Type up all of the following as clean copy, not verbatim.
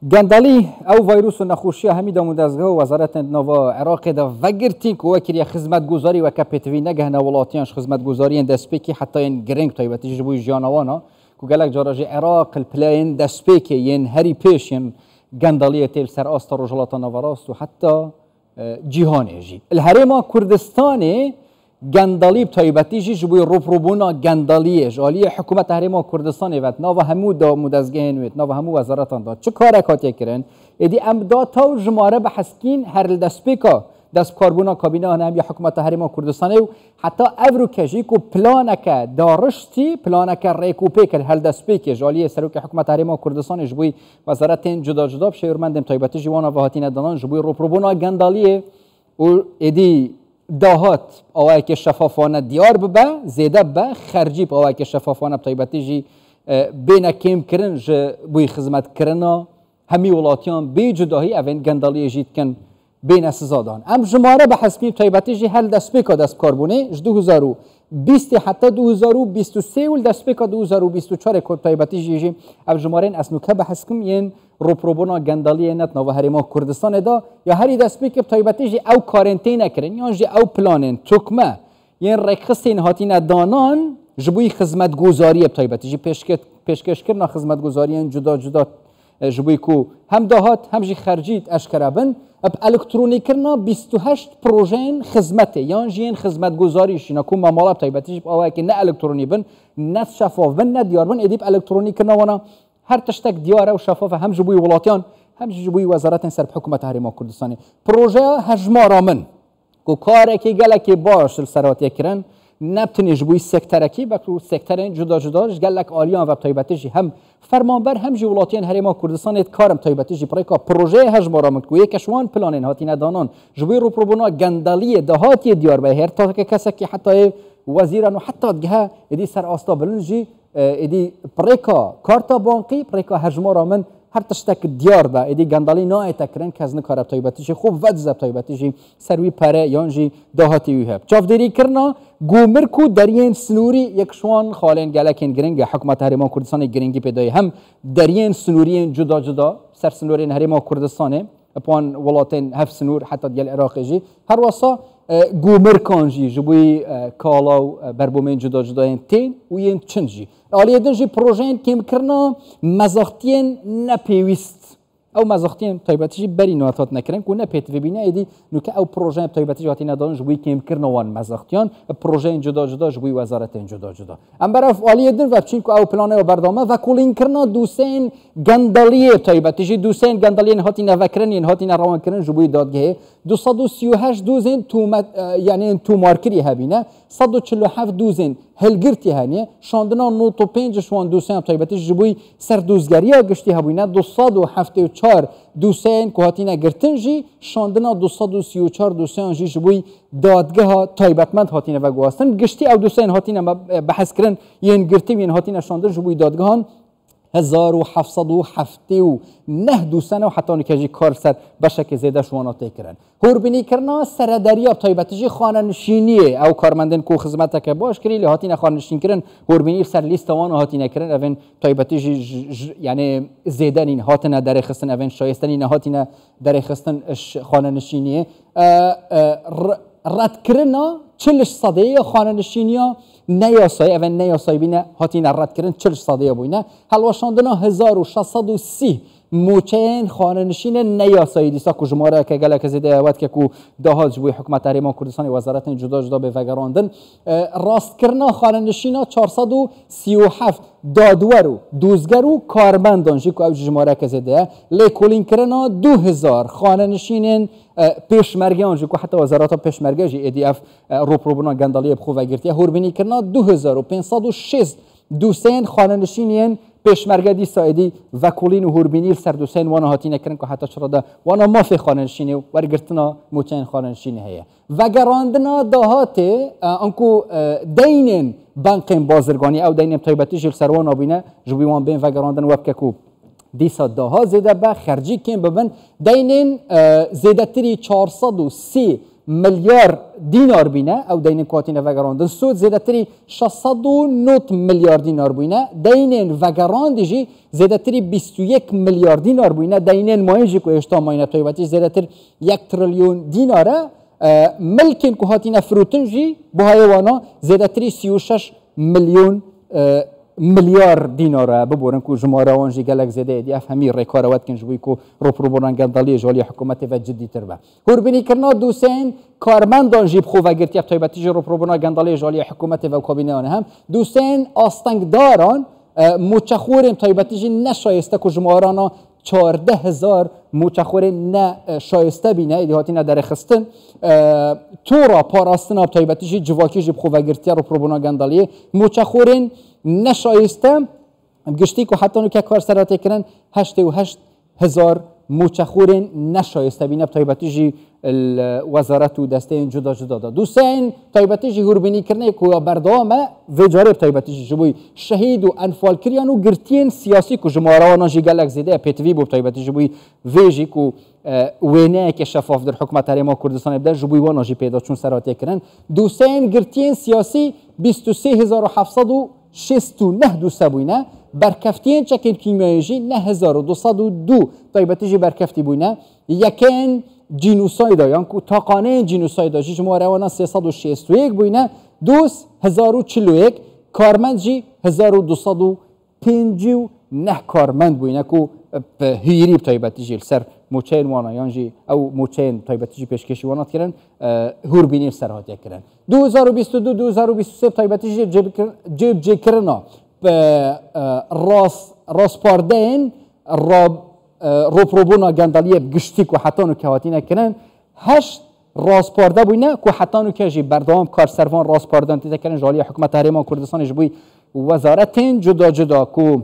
گندالی او ویروس و نخوشی همی دامون دزگاه وزارت نوا عراق دا وگرتین که وکری خدمت گذاری و کپیتوی نگه نولاتیانش خدمت گذاری دستپیکی حتی این گرنگ تایبتی جبوی جانوانا که گلک جاراج عراق الپلاین دستپیکی ین هری پیش ین گندالی تیل سر آستا رجالات نواراست و حتی جهانه جی الهرما کردستانه گندالی تایبتی جبوی روبروبونا گندالیه جالی حکومت هرما کردستان وقت ناو همو دا مدزگه نوید ناو همو وزارتان داد چه کار کاتی کرن ادی امداد تا جماره بحسکین هر دستپیکا دست کاربونا کابینه هم یا حکومت هرما کردستانه و حتی افرو کجی کو پلانک دارشتی پلانک ریکوپی کر هر دستپیک جالی سروک حکومت هرما کردستان جبوی وزارت جدا جدا بشورمندم تایبتی جوانا وهاتین دانان جبوی روبروبونا گندالیه و ادی داهات آوای که شفافانه دیار ببه زیده به خرجی به آوای که شفافانه بتایبتی جی بین کم کرن ج بوی خدمت کرنا همی ولاتیان بی جداهی اوین گندالی جیت کن بین سزادان ام جماره به حسبی بتایبتی جی هل دست پیکا دست کاربونه ج 2020 حتی 2023 ول دست پیکا 2024 کد بتایبتی جی ام جماره اسنوکه به حسکم ین روبروبونا گندالی نت نو هرما کردستان دا یا هری دست پیک بتایبتی جی او کارنتین کرن یا جی او پلانن تکمه ین رکستین هاتین دانان جبوی خدمت گذاری بتایبتی جی پیشکش کرنا خدمت گذاری جدا جدا جبوی کو هم دهات هم جی خرجیت اشکرابن اب الکترونیک کرنا 28 پروژه خدمت یا جین خدمت گذاری شینا کو مامالا بتایبتی جی اوای که نه الکترونی بن نه شفاف بن نه دیار بن ادیب الکترونیک کرنا وانا هر تشتک دیاره و شفاف هم جبوی ولاتیان هم جبوی وزارت سر حکومت هرما کردستانی پروژه هجمارا من کو کاری که گلکی باش سراتی کرن نبتنی جبوی سکترکی بکو سکترین جدا جدا گلک آلیان و تایبتیجی هم فرمانبر هم جی ولاتیان هرما کردستان کارم تایبتیجی پریکا پروژه هجمارا من کو یکشوان پلانین هاتین دانان جبوی رو پروبونا گندالی دهاتی دیار به هر تا که کسکی حتی وزیران و حتی دگه ادی سر آستا بلنجی ادی پریکا کارتا بانکی پریکا هجمارا من هر تشتک دیار با ادی گندالی نای تکرن که از نکار بتایبتیجی خوب ود زب تایبتیجی سروی پره یانجی دهاتی ویهب چافدری کرنا گومر کو درین سنوری یکشوان خالین گلکین گرنگ حکومت هرما کردستان گرنگی پیدای هم درین سنوری جدا جدا سر سنوری هرما کردستانه اپان ولاتین هف سنور حتی دیال عراقی جی هر واسا گومر کانجی جبوی کالاو بربومین جدا جدا این تین و این چنجی آلیه دنجی پروژین کم کرنا مزاختین نپیویست او مزاختین تایبتیجی بری نواتات نکرن که نپیت ببینه ایدی نوکه او پروژین تایبتیجی هاتی ندارن جبوی کم کرنا وان مزاختیان پروژین جدا جدا جبوی وزارتین جدا جدا ام برای آلیه دن و بچین که او پلانه و بردامه و کلین کرنا دوسین گندالیه تایبتیجی دوسین گندالیه هاتی نوکرن ین هاتی نروان کرن جبوی دادگه 238 دوزین یعنی تو مارکری هبینه 147 دوزین هلگرتی هنیه شاندنا 95 شوان دوسین تایبتی جبوی سر دوزگریا گشتی هبینه 274 دوسین که هاتینه گرتنجی شاندنا 234 دوسین جی جبوی دادگاه تایبتمند هاتینه و گواستن گشتی او دوسین هاتینه بحث کرن ین گرتی ین هاتینه شاندن جبوی دادگاهان 1779 دوسنه و حتی نکجی کار سر بشک زیده شواناته کرن هوربینی کرنا سر دریاب تایبتیجی خانه نشینیه او کارمندن کو خدمت که باش کری لهاتین خانه نشین کرن هوربینی سر لیست وان هاتین کرن اون تایبتیجی یعنی زیدن این هاتن در خستن اون شایستن این هاتین در خستن خانه نشینیه رد کرنا 40 صدیه خانه نشینیا نیاسای اون نیاسای بینه هاتین رد کردن 40 صدیه بوینه حلواشاندنا 1630 موچین خانه نشین نیاسایی دیسا کو جماره که گله که زیده وقت که کو دهات جبوی حکومت هرما کردستان وزارت جدا جدا به وگراندن راست کرنا خانه نشینا 437 دادورو دوزگرو کارمندان جی کو جماره که زیده لیکولین کرنا 2000 خانه نشینن پیشمرگیان جی کو حتی وزارت پیشمرگی جی EDF روپروبونا گندالی بخو وگرتیه هوربینی کرنا 2506 دوسین خانه نشینین پیشمرگه دی سایدی وکولین و هوربینی سر دوسین وانا هاتی نکرن که حتی چرا وانا مافی خانه نشینی و ورگرتنا موچین خانه نشینی هیه وگراندنا دهاته انکو دینن بانقین بازرگانی او دینن تایبتی جل سروان آبینه جوی وان بین وگراندن وبککو دیسا دها زیده به خرجی کم ببن دینن زیده تری 430 مليار دينار بينا او دين كواتينا فاغراند السود زيادتري 609 مليار دينار بينا دين فاغراند جي زيادتري 21 مليار دينار بينا دين مايجي كو اشتا ماينا تويباتي زيادتر 1 تريليون دينار ملكن كواتينا فروتنجي بوهايوانا زيادتري 36 مليون مليار دينار ببورن كو جمهورا وانجي قالك زياده دي افهمي ريكوروات كن جويكو روبروبوران قندالي جولي حكومتي فجدي تربا هوربني كرنا دوسين كارمن دانجي بخو وغيرتي بتايبتي روبروبوران قندالي جولي حكومتي وكابينه هم دوسين استنگ داران مچخورم تایبتیجی نشایسته که جمهورانا 14,000 مچخور نه شایسته بینه ایدی هاتی نه درخستن تورا پاراستن آب تایبتیجی جواکی جب خوبگرتی رو پروبونا گندالیه مچخورین نشایسته گشتی که حتی که کار سراته کرن 88,000 مچخورین نشایسته بینه تایبتیجی وزارت و دسته جدا جدا داد دوستان تایبتیجی هوربینی کرنه که بردامه و جارب تایبتیجی جبوی شهید و انفال کریان و گرتین سیاسی که جمهورانا جیگلک زیده پیتوی بود تایبتیجی جبوی ویجی که وینه که شفاف در حکومت حریم کردستان بدن جبوی وانا جی پیدا چون سراتی کرن دوستان گرتین سیاسی 23,769 دوسته بوینه برکفتین چکن کیمیایی 9,202 تایبتیجی برکفتی بوینه یکن جینوسایدا یعنی که تاقانه جینوسایدا جی جمهورانا 361 بوینه 2041 کارمند جی 1259 کارمند بوینه که هیری تایبتی جی سر موچین وانا یعنی او موچین تایبتی جی پیشکشی وانات کردن هور بینیم سرهاتی کردن 2022 2023 تایبتی جی جیب جی کرنا راس پاردین روپروبونا گندالیه گشتی که حتی نو کهاتینه کنن 8 راسپارده بوینه که حتی نو که جی بردام کار سروان راسپاردن تیده کنن جالی حکومت حریم کردستان جبوی وزارتین جدا جدا که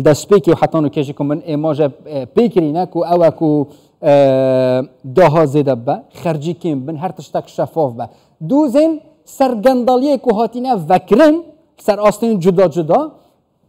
دست پیکی و حتی نو که جی که من ایماج پیکرینه که اوه که داها زیده با خرجی کم بن هر تشتک شفاف با دوزین سر گندالیه که هاتینه وکرن سر آستین جدا جدا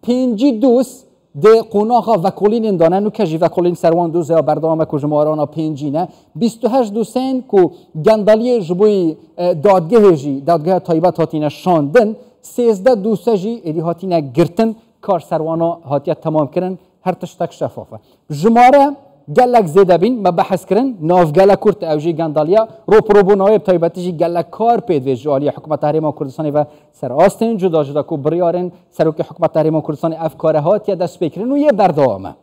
5 دوست ده قناخا وکولین دانن و کجی وکولین سروان دوزه یا بردامه که جمهورانا 5 نه 28 دوسین که گندالی جبوی دادگاه جی دادگاه طایبت هاتینه شاندن 13 دوسته جی ایدی هاتینه گرتن کار سروانا هاتیت تمام کرن هر تشتک شفافه جمهوره گلک زیده بین ما بحث کرن ناف گلک کرد اوجی گندالیا رو پروبونای طایبتی جی گلک کار پید و جالی حکومت حریم کردستان و سر آستین جدا جدا کو بریارن سروک حکومت حریم کردستان افکارهات یا دست بکرن و یه بردامه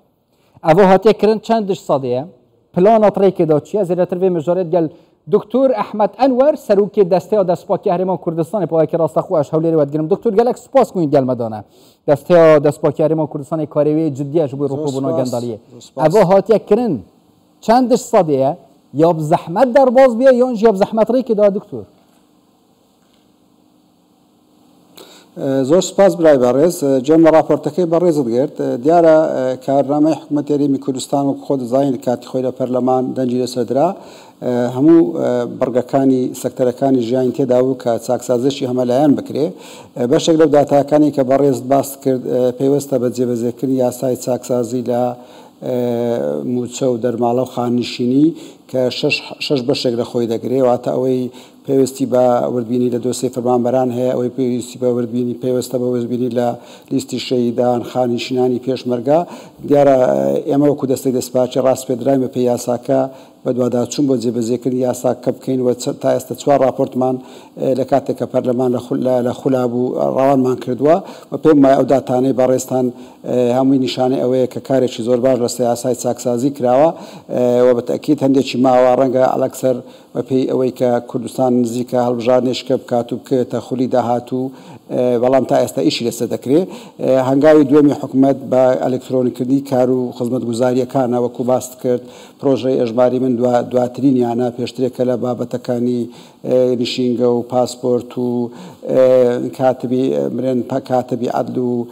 اوه هاتی کرن چندش صادیه پلانات ری که داد چیه زیرتر و مجارد گل دکتر احمد انور سروک دسته و دستپاکی حریم کردستان پای که راست خوش حولی رو گرم دکتر گلک سپاس کنید گل مدانه دسته و دستپاکی حریم کردستان کاروی جدیه جو رو پروبونا گندالیه اوه هاتی کرن چندش صادیه یا بزحمت در باز بیا یا یا بزحمت ری که داد دکتر زۆر سپاس برای بەڕێز جێم لە راپۆرتەکەی بەڕێزت گرت دیارە کارنامەی حکوومەتی هەرێمی کوردستان و خۆ دەزانین کاتی خۆی لە پەرلەمان دەنجی لەسەردرا هەموو بەرگەکانی سەکتەرەکانی ژیانی تێدا بوو کە چاکسازیشی هەمەلایەن بکرێ بەشێک لەو داتاکانی کە بەڕێز باس کرد پێوەستە بە جێبەجێکردنی یاسای چاکسازی لە موچە و دەرماڵە و خاننشینی کە شش بەشێک لە خۆی دەگرێ واتە ئەوەی پێویستی بە وەربینی لە دۆسەی فەرمانبەران هەیە ئەوەی پێویستی بە وەربینی پێوەستە بە وەربینی لە لیستی شەهیدان خاننشینانی پێشمەرگە دیارە ئێمە وەکو دەستەی دەستپاچی ڕاستپێدراین بە پێی یاساکە بە دوواداچوون بۆ جێبەجێکردنی یاساکە بکەین و تا ئێستا 4 راپۆرتمان لە کاتێک کە پەرلەمان لە خولا بوو ڕاوانمان کردووە و پێم وایە ئەو داتانەی بەڕێستان هەمووی نیشانەی ئەوەیە کە کارێکی زۆر باش لە یاسای چاکسازی کراوە و بەتەکید هەندێکی ماوە ڕەنگە ئەلەکسەر بە پێی ئەوەی کە کوردستان نزیکە هەڵبژارنێشکە بکات و بکەوێتە خولی داهاتوو بەڵام تا ئێستا ئیشی لەسەر دەکرێت هەنگاوی دووەمی حکوومەت بە ئەلکترۆنیکردنی کار و خزمەتگوزاریەکانە وەکو باست کرد پرۆژەی ئەژماری من دواترینیانە پێشترێکە لە بابەتەکانی نشینگە و پاسپۆرت و کاتبی مرێن کاتبی عەدل و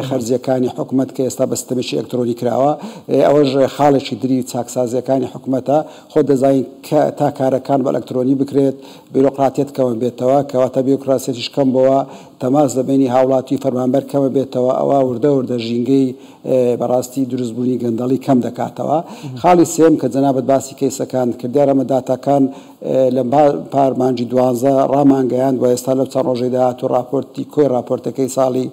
خەرجیەکانی حکوومەت کە ئێستا بە سیستەمێکی ئەلکترۆنی کراوە ئەوەش خاڵێکی دری چاکسازیەکانی حکوومەتە خۆ دەزانین تا کارەکە کارەکان بە ئەلکترۆنی بکرێت بیرۆقراتیت کەمە بێتەوە کەواتە بیرۆکراسیەتیش کەم بەوە تەماس لە بینی هاوڵاتی فەرمانبەر کەمە بێتەوە ئەوە وردە ژینگەی بەڕاستی دروستبوونی گەندەڵی کەم دەکاتەوە. خاڵی سێم کە جەنابەت باسی کەیسەکان کردیارە مەداتەکان لە پارمانجی 12 ڕامانگەیاند و ئێستا لەو چەند ڕۆژەی داهات و راپۆرتی کۆی راپۆرتەکەی ساڵی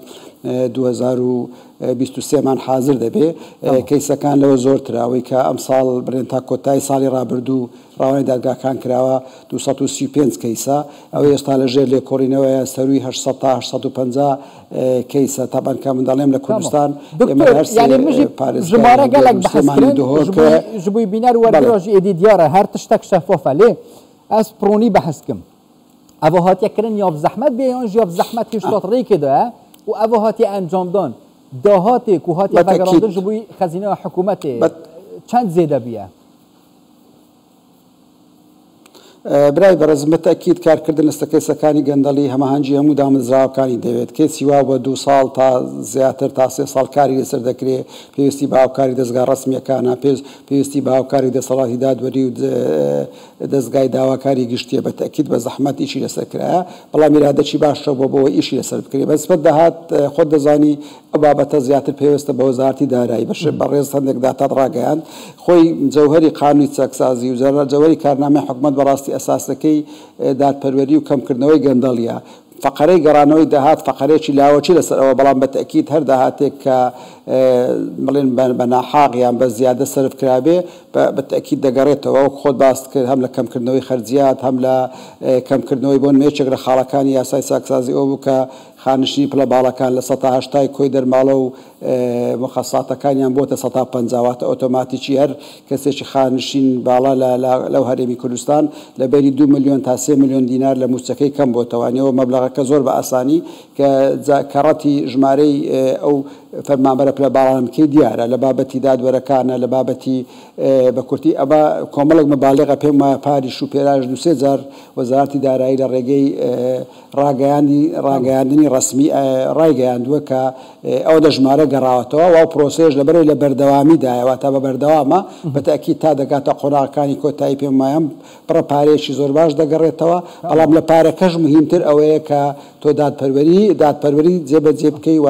2023مان حاضر دەبێ. کەیسەکان لەوە زۆرتراوەی کە ئەم ساڵ بڕێن تا کۆتای ساڵی ڕابردوو ڕاوەی دادگاکان کراوە 235 کەیسە ئەوەی ئێستا لەژێر لێکۆڕینەوەیە سەروی 800 تا 850 کەیسە تابان کە منداڵێم لە کوردستان ژمارە گەلێک بەحەسکردن ji bo bîner wergiro jî êdî diyar e her tiştek şeffaf e lê ez pronî beheskim ev hatiye kirin ya zehmet bê yan ji ya zehmet hiştat rêkê de û ev hatiye encamdan dahatê ku hatiye vegerandin ji bo xezîneya hikûmetê çend zêde bûye. برای بەڕێز بەتەکید کارکردن لە کەیسەکانی گەندەڵی هەماهەنگی هەموو دامەزراوەکانی دەوێت کێسی وا بە 2 ساڵ تا زیاتر تا 3 ساڵ کاری لەسەر دەکرێت پێویستی بە هاوکاری دەستگا ڕسمیەکانە پێویستی بە هاوکاری دەسەڵاتی دادوەری و دەستگای داواکاری گشتیە بەتەکید بە زەحمەت ئیشی لەسەر کرایە بەڵام میرادەکی باشە بۆ ئیشی لەسەر بکرێت بەسبەت داهات خۆت دەزانی ئەو بابەتە زیاتر پێویستە بە وەزارەتی دارایی بەڕێز هەندێک داتات ڕاگەیاند خۆی جەوهەری قانونی چەکسازی و جەوهەری کارنامەی حکوومەت بەڕاستی ئەساسەکەی دادپەروەری و کەمکردنەوەی گەندەڵیە فقرەی گەڕانەوەی داهات فقرێکی لاوەچی لەسەر ئەوە بەڵام بەتەکید هەر داهاتێک کە بڵێن بە ناحاق یان بە زیادە سرف کرابێ بەتەکید دەگەڕێتەوە و خۆت باست کرد هەم لە کەمکردنەوەی خەرجیات هەم لە کەمکردنەوەی بۆ نمێچێک لە خاڵەکانی یاسای چاکسازی ئەو بوو کە خانشینی پلە باڵەکان لە 180 کۆی دەرماڵە و مخەساتەکانیان بۆتە 150 ئۆتۆماتیکی هەر کەسێکی خانشین باڵا لەو هەرێمی کوردستان لە بەری 2 ملیۆن تا 3 ملیۆن دینار لە موچەکەی کەم بۆتەوانیەوە مەبلەغەکە زۆر بە ئاسانی کە کەڕەتی ژمارەی ئەو فەرمانبەرە پلە باڵانکەی دیارە لە بابەتی دادوەرەکانە لە بابەتی بە کورتی ئەمە کۆمەڵێک مەبالغە پێم وایە پاریش و پێراژ 2-3 وەزارەتی دارایی لە ڕێگەی ڕاگەیاندنی ڕسمی ڕایگەیاندووە کە ئەو دەژمارە گەڕاوەتەوە و پرۆسێژ لەبەرەوەی لە بەردەوامیدایەوە تا بە بەردەوامە بەتەکید تا دەکاتە قۆناغەکانی کۆتایی پێم وایە پڕە پارێکی زۆر باش دەگەڕێتەوە بەڵام لە پارەکەش مهمتر ئەوەیە کە تۆ دادپەروەری جێبەجێ بکەی و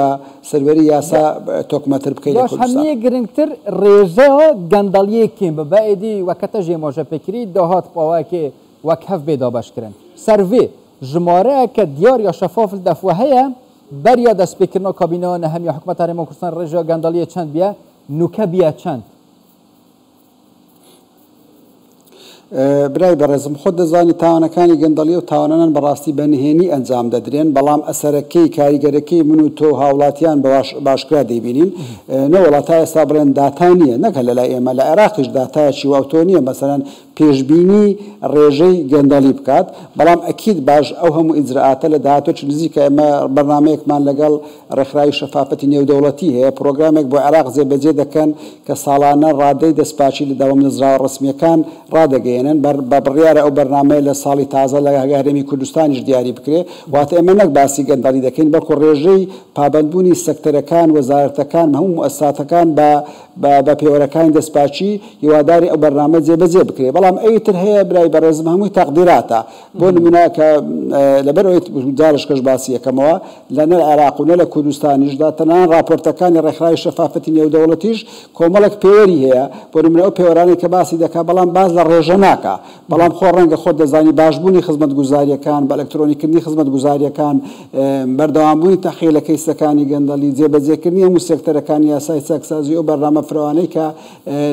سەروەری یاسا تۆکمەتر بکەیت لە کوردستان. هەمیە گرنگتر ڕێژە گەندەڵیەکین بە ئێدی وەکەتە ژێمۆژەپێکری داهات پاواکێ وەک هەف بێدا باشکردن سەرڤێ ژمارەیە کە دیار یا شەفاف دەفوە هەیە بەریا دەستپێکردنەوە کابینەوە هەمی حکوومەت هەرێمی کوردستان ڕێژە گەندەڵیە چەند بیە نوکە بیە چەند برای بەڕێزم خۆت دەزانی تاوانەکانی گەندەڵی و تاوانان بەڕاستی بەنهێنی ئەنجام دەدرێن بەڵام ئەسەرەکەی کاریگەرەکەی من و تۆ هاوڵاتیان باشکرا دەیبینین نەوەڵات تا ئێستا بڵێن داتا نییە نەکە لەلای ئێمە لە عێراقیش داتایەکی واوتۆ نییە مەسەرەن پێشبینی ڕێژەی گەندەڵی بکات بەڵام ئەکید باش ئەو هەموو ئیجرعاتە لە داهاتۆ نزیکە ئێمە بەرنامەیەکمان لەگەڵ ڕێکخراوی شەفافەتی نێودەوڵەتی هەیە پرۆگرامێک بۆ عێراق جێبەجێ دەکەن کە ساڵانە ڕادەی دەستپاچی لە داوام نزراوە ڕسمیەکان ڕادەگەێنن بە بڕیارە ئەو بەرنامەیە لە ساڵی تازە لە هەرێمی کوردستانیش دیاری بکرێ واتە ئێمە نەک باسی گەندەڵی دەکەین بەڵکو ڕێژەی پابەندبوونی سەکتەرەکان وەزارەتەکان هەموو مؤسساتەکان بە پێوەرەکانی دەستپاچی هیواداری ئەو بەرنامە جێبەجێ بکرێ بەڵام ئەیتر هەیە برای بەڕێزم هەمووی تەقدیراتە بۆ نمونە کە لەبەرەوەی جارش کەش باسی یەکەمەوە لە نەر عێراق و نە لە کوردستانیشدا تەنانەت راپۆرتەکانی ڕێکخراوی شەفافەتی نێودەوڵەتیش کۆمەڵێک پێوەری هەیە بۆ نمونە ئەو پێوەرانی کە باسی دەکات بەڵام باز لە ڕێژە ناکە بەڵام خۆ ڕەنگە خۆت دەزانی باشبوونی خزمەتگوزاریەکان بە ئەلکترۆنیکردنی خزمەتگوزاریەکان بەردەوامبوونی تەخیل لە کەیسەکانی گەندەڵی جێبەجێکردنی هەموو سێکتەرەکانی یاسای چاکسازی ئەو بەرنامە فراوانەی کە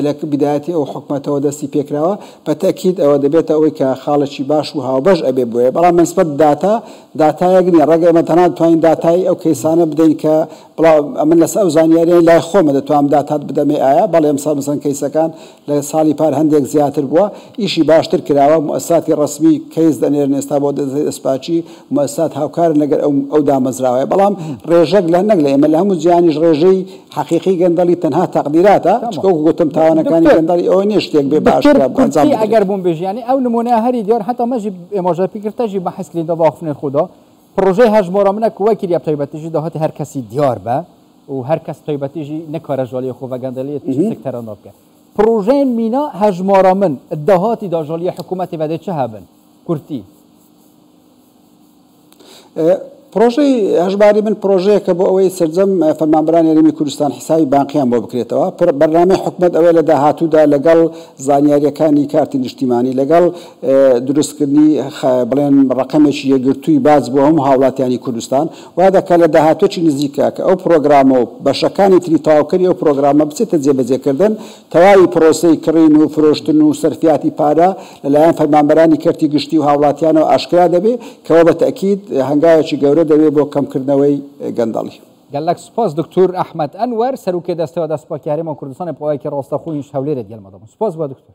لە بدایەتی ئەو حکومەتەوە دەستی پێکراوە بەتەکید ئەوە دەبێتە ئەوەی کە خاڵێکی باش و هاوبەش ئەبێ بۆیە بەڵام منسبەت داتایەک نییە ڕەنگە ئێمە تەنها دەتوانین داتایی ئەو کەیسانە بدەین کە من لەسەر ئەو زانیاریەی لای خۆمە دەتوانم داتات بدەمێ ئایا بەڵێ ئەمساڵ مەسەڵەن کەیسەکان لە ساڵی پار هەندێک زیاتر بووە ئیشی باشتر کراوە مؤسساتی ڕسمی کەیس دەنێرن ئێستا بۆ دەستپاچی مؤسسات هاوکارن لەگەر ئەو دامەزراوەیە بەڵام ڕێژەک لە نەک لە ئێمە لە هەموو جیانیش ڕێژەی حەقیقی گەندەڵی تەنها تەقدیراتە چکە گوتم تاوانەکانی گەندەڵی ئەوە نییە شتێک بێ باشکرا ئەگەر بووم بێژیانی ئەو نمونە هەری دیار حتا مەژی ئێمەژەپیکردتەژی بەحەسکرین دە باخفنێ خوددا پرۆژەی هەژمۆرە منە کوەکیری تایبەتیژی داهاتی هەر کەسی دیار بە و هەر کەس تایبەتیژی نەکارە ژوالی خۆ بە گەندەڵی سێکتەرە نابکە بروژین مینا هجمارا من الدهاتی داجالی حکومتی و چه هبن کورتی پروژه هجباری من پروژه که با اوی سرجم فرمانبران یاریمی کوردستان حسابی بانقیان بۆ بکرێتەوە برنامه حکومت ئەوێ لە داهاتوودا لەگەڵ زانیاریەکانی کارتی نیشتیمانی لەگەڵ دروستکردنی بڵێن ڕقەمێکی یەکگرتووی باز بۆ هەموو هاوڵاتیانی کوردستان وا دەکات لە داهاتوێکی نزیکە کە ئەو پرۆگرامە و بەشەکانی تری تەواوکەری ئەو پرۆگرامە بچێتە جێبەجێکردن تەواوی پرۆسەی کڕین و فرۆشتن و سەرفیاتی پارە لەلایەن فەرمانبەرانی کەرتی گشتی و هاوڵاتیانەوە ئاشکرا دەبێت کەەوە بە تەکید هەنگاوێکی گەورە دەوێت بۆ کەمکردنەوەی گەندەڵی. قال لك سپاس دكتور احمد انور سروكي دستوا دسپاكي هرم كردستان بوای که راستخویش حولیر دیال مدام سپاس با دكتور